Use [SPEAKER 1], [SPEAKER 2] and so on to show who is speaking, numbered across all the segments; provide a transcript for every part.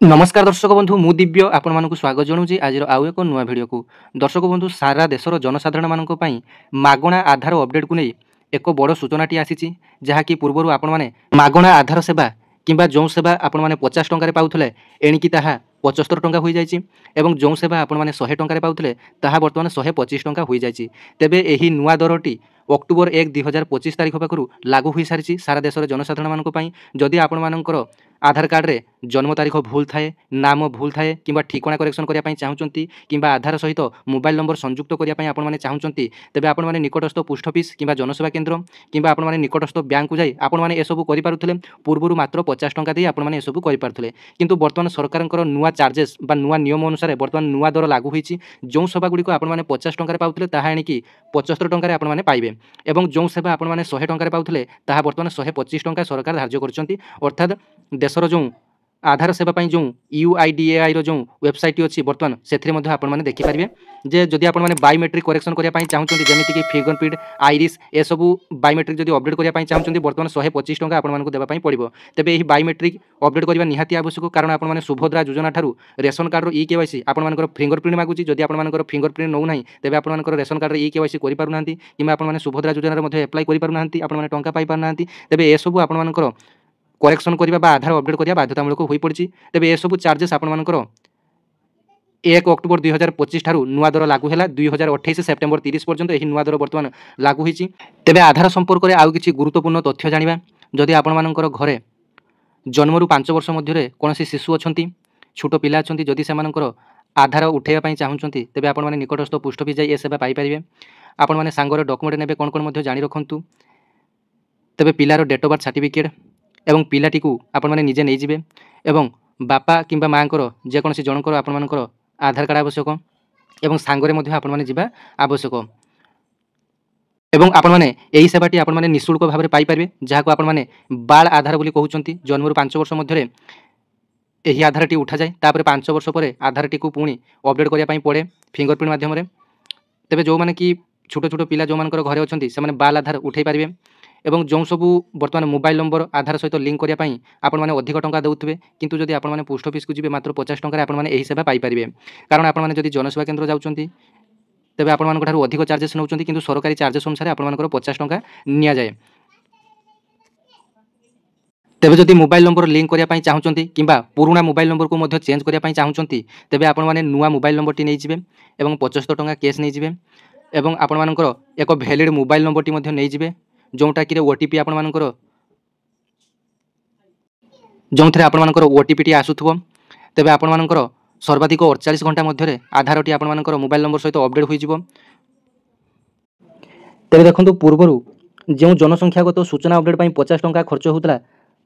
[SPEAKER 1] नमस्कार दर्शक बंधु मु दिव्य आपण मानक स्वागत जनाऊँगी आज आउ एक नुआ भिडियो को। दर्शक बंधु सारा देशर जनसाधारण मानक पई मागणा आधार अपडेट को नहीं एक बड़ सूचनाटी आसी जहाँकि पूर्वर आपण मैंने मागणा आधार सेवा किंबा जो सेवा आपण मैंने 50 टंकार पाउथिले एणिकी ताहा 75 टंका हो जाइए एवं जो सेवा आपण मैंने 100 टंकार पाउथिले ताहा वर्तमान 125 टंका हो जाइए। तेबे एही नुआ दरटी अक्टोबर 1 2025 तारीख पाखु लागू हो सारी सारा देशर जनसाधारण मानक पई जदि आपण मानकर आधार कार्ड रे जन्म तारीख भूल थाए नाम भूल थाए किंबा ठिकଣା करेक्शन करने चाहूँगी किंबा आधार सहित मोबाइल नंबर संयुक्त करने आपण मैंने चाहूँगी तेबे आपण मैंने निकटस्थ पोस्ट ऑफिस किंबा जनसेवा केन्द्र किंबा आपण मैंने निकटस्थ बैंक को जाई आपण मैंने एसबू करें पूर्व मात्र 50 टंका दी आपण मैंने एसबू करें किंतु वर्तमान सरकार नुआ चार्जेस बा नुआ नियम अनुसार वर्तमान नुआ दर लागू होती जो सेवा गुड़िक आपण मैंने 50 टंकार पाउथिले ताहा एणिकी 75 टंकार आपण मैंने पाइबे एवं जो सेवा आपण मैंने 100 टंकार पाउथिले ताहा वर्तमान 125 टंका सरकार धार्य करछंती। अर्थात देशर जो आधार सेवा जो UIDAI जो वेबसाइट अच्छी बर्तमान से आपण मैंने देखिपारे जे जदि आपण मैंने बायोमेट्रिक करेक्शन करने चाहूँगी जमीक फिंगरप्रिंट आईरिस ए सबू बायोमेट्रिक जदि अपडेट करने चाहूँगी बर्तमान 125 टंका आपण देवाई पड़ो। तेबे यही बायोमेट्रिक अपडेट करने निहाती आवश्यक कारण आपण मैंने सुभद्रा योजना ठारू रेशन कार्ड EKYC आपण फिंगरप्रिंट मागुची जदि आपण फिंगरप्रिंट नौ ना तेबे आपण रेशन कार्ड EKYC करें कि आपण सुभद्रा योजना एप्लाई करें आपण टंका पाई पारना तेबे ए सबू आपण करेक्शन करने आधार अपडेट करने बाध्यतामूलक हो पड़ी। तेबे ये सब चार्जेस आपण 1 अक्टोबर 2025 ठारू नुआ दर लागू है 2028 सेप्टेम्बर 30 पर्यंत यही नुआ दर बर्तमान लागू होती। तेबे आधार संपर्क में आउ किसी गुरुत्वपूर्ण तथ्य जाना जदि आपण घरे जन्मरू 5 वर्ष मध्य कौन शिशु अच्छा छोट पिला अच्छा जदि से आधार उठाइवाई चाहूँगी तेबे आपण मैंने निकटस्थ पोस्ट ऑफिस जाए सेवा पाइपर आपण मैंने सांगर डॉक्यूमेंट ने कौन कौन जानी रखु। तेबे पिलार डेट ऑफ बर्थ सर्टिफिकेट एवं पिलाटी को आपण मैंने निजे नहीं जाए एवं बापा किंबा माँ जेकोसी जनकर आपण आधार कार्ड आवश्यक एवं सांगरे आपण मैंने जावा आवश्यक एवं आपण मैंने यही सेवाटी आपण मैंने निःशुल्क भाव में पाइपर जहाँ आपण मैंने बाल आधार बोली कहते जन्मरू 5 वर्ष मध्य यही आधार टी उठा जाए तापर 5 वर्ष पर आधार टी को पुणी अपडेट करने पड़े फिंगरप्रिंट माध्यम तेबे जो मैंने कि छोट छोट पिला जो घरे अच्छा से बाल आधार उठाई पारे एवं जो सबू बर्तमान मोबाइल नंबर आधार सहित लिंक करने आपण मैंने अधिक टंका देउथिबे किंतु जदि आपण मैंने पोस्ट ऑफिस को जी मात्र 50 टंका आपण मैंने यही सेवा पाइपर कारण आपण मैंने जदि जनसेवा केन्द्र जाउछंती तेबे आपण मानक ठारू अधिक चार्जेस नउछंती किंतु सरकारी चार्जेस अनुसार आपण मानकर 50 टंका निया जाए। तेबे जदि मोबाइल नंबर लिंक करने चाहूँगी किंबा पुराना मोबाइल नंबर को मध्य चेंज करने चाहूँगी तेबे आपण मैंने नुआ मोबाइल नंबर टी नहीं जिवे एवं 75 टंका कैश नहीं जिवे एवं आपण मानकर एक वैलिड मोबाइल नंबर टी मध्य नहीं जिवे जोटा कि OTP आपण मानकर जो थे आपण मानकर OTP टी आसुथबो तेबे आपण मानकर सर्वाधिक 48 घंटा मध्य आधार टी आपण मानकर मोबाइल नंबर सहित अपडेट हो जिवो। तेबे देखंतु पूर्वरु जो जनसंख्यागत सूचना अपडेट पई 50 टंका खर्च होतला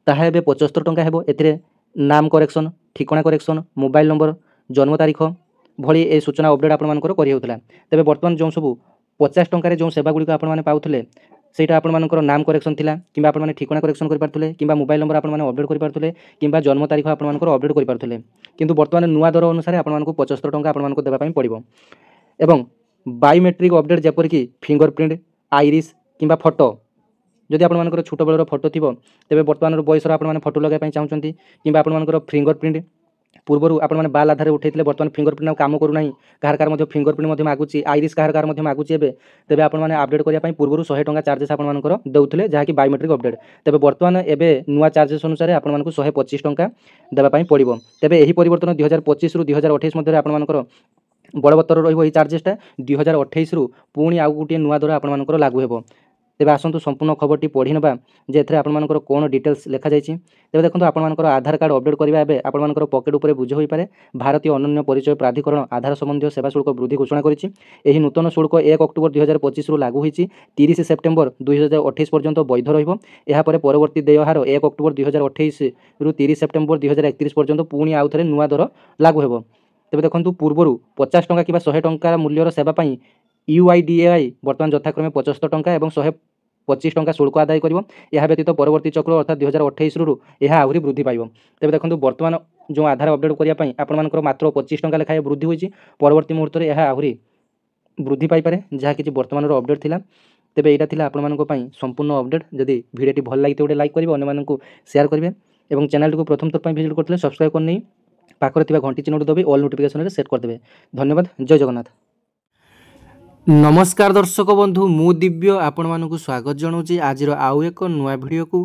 [SPEAKER 1] ताहा एबे 75 टंका हेबो। एथिरे नाम करेक्शन ठिकଣା करेक्शन मोबाइल नंबर जन्म तारीख भली ए सूचना अपडेट आपण मानकर करि होतला। तेबे वर्तमान जो सब 50 टंका जो सेवा गुड़िक आपण माने पाउथले सेटा आपण मानकर नाम करेक्शन थिला किंबा आपण माने ठिकଣା करेक्शन करि पारथले किंबा मोबाइल नंबर आपण माने अपडेट करि पारथले किंबा जन्म तारीख आपण मानकर अपडेट करि पारथले किंतु वर्तमान नुआ दर अनुसार आपण मानक 75 टंका आपण मानक देबा पई पड़िबो। एवं बायोमेट्रिक अपडेट जेपर कि फिंगरप्रिंट आईरिस किंबा फोटो जदि आपण मानकर छोट बेलर फोटो थिबो तेबे वर्तमान बयसर आपण माने फोटो लगाय पई चाहूछंती किंबा आपण मानकर फिंगरप्रिंट पूर्वर आपण माने बाल आधार उठैतिले वर्तमान फिंगरप्रिंट काम करू नाही कार कार मध्ये फिंगरप्रिंट मध्ये मागुची आईरिस कार मध्ये मागुची एबे तेबे आपण माने अपडेट करिया पई पूर्वर 100 टंका चार्जेस आपण मानकर देउथिले जहा कि बायोमेट्रिक अपडेट तेबे वर्तमान एबे नुआ चार्जेस अनुसार आपण मानकु 125 टंका देबा पई पड़िबो। तेबे एही परिवर्तन 2025 रु 2028 मध्ये आपण मानकर बड़बत्तर रहिबो एही चार्जेसटा 2028 रु पुणी आउ गुटिए नुआ दर आपण मानकर लागू हेबो। तेबे आसंतु संपूर्ण खबरटी पढ़ी नबा जे एथरे आपण मानकर कोन डिटेल्स लिखा जायछि। तेबे देखंतु आपण मानकर आधार कार्ड अपडेट करबा एबे आपण मानकर पॉकेट ऊपर बुझ होई पारे। भारतीय अनन्य परिचय प्राधिकरण आधार संबंधी सेवा शुल्क वृद्धि घोषणा करिछि। एही नूतन शुल्क 1 अक्टोबर 2025 रु लागू होईछि 30 सेप्टेम्बर 2028 पर्यंत वैध रहिबो। एहा परे परवर्ती देय हार 1 अक्टोबर 2028 रु 30 सेप्टेम्बर 2031 पर्यंत पुणी आउ थरे नुआ दर लागू हेबो। तेबे देखंतु पूर्वरु 50 टंका किबा 100 टंका मूल्यर सेवा पई UIDAI वर्तमान यथाक्रमे 75 टंका एवं 125 टंका शुल्क आदाय करिवो। यह व्यतीत परवर्ती चक्र अर्थात 2028 रु यह आहुरी वृद्धि पाइबो। तेबे देखंतु वर्तमान जो आधार अपडेट करिया पई आपण मानकर मात्र 25 टंका लेखाय वृद्धि होईछि परवर्ती मुहूर्त रे यह आहुरी वृद्धि पाई पारे जहा कि वर्तमान रो अपडेट थिला। तेबे एटा थिला आपण मानको पई संपूर्ण अपडेट। जदि भिडियोटी भल लागिते ओडे लाइक करिवो अन्य माननको शेयर करिवे एवं चैनल को प्रथम थर पई विजिट करथिले सब्सक्राइब करनै ପାଖରେ ଥିବା ଘଣ୍ଟି ଚିହ୍ନଟି ଦବି ଅଲ୍ ନୋଟିଫିକେସନରେ ସେଟ୍ କରିଦେବେ। ଧନ୍ୟବାଦ। ଜୟ ଜଗନ୍ନାଥ। ନମସ୍କାର ଦର୍ଶକ ବନ୍ଧୁ, ମୁଁ ଦିବ୍ୟ ଆପଣମାନଙ୍କୁ ସ୍ୱାଗତ ଜଣାଉଛି ଆଜିର ଆଉ ଏକ ନୂଆ ଭିଡ଼ିଓକୁ।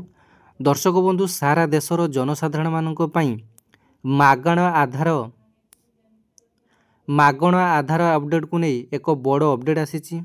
[SPEAKER 1] ଦର୍ଶକ ବନ୍ଧୁ, ସାରା ଦେଶର ଜନସାଧାରଣମାନଙ୍କ ପାଇଁ ମାଗଣା ଆଧାର ଅପଡ଼େଟ୍କୁ ନେଇ ଏକ ବଡ଼ ଅପଡ଼େଟ୍ ଆସିଛି।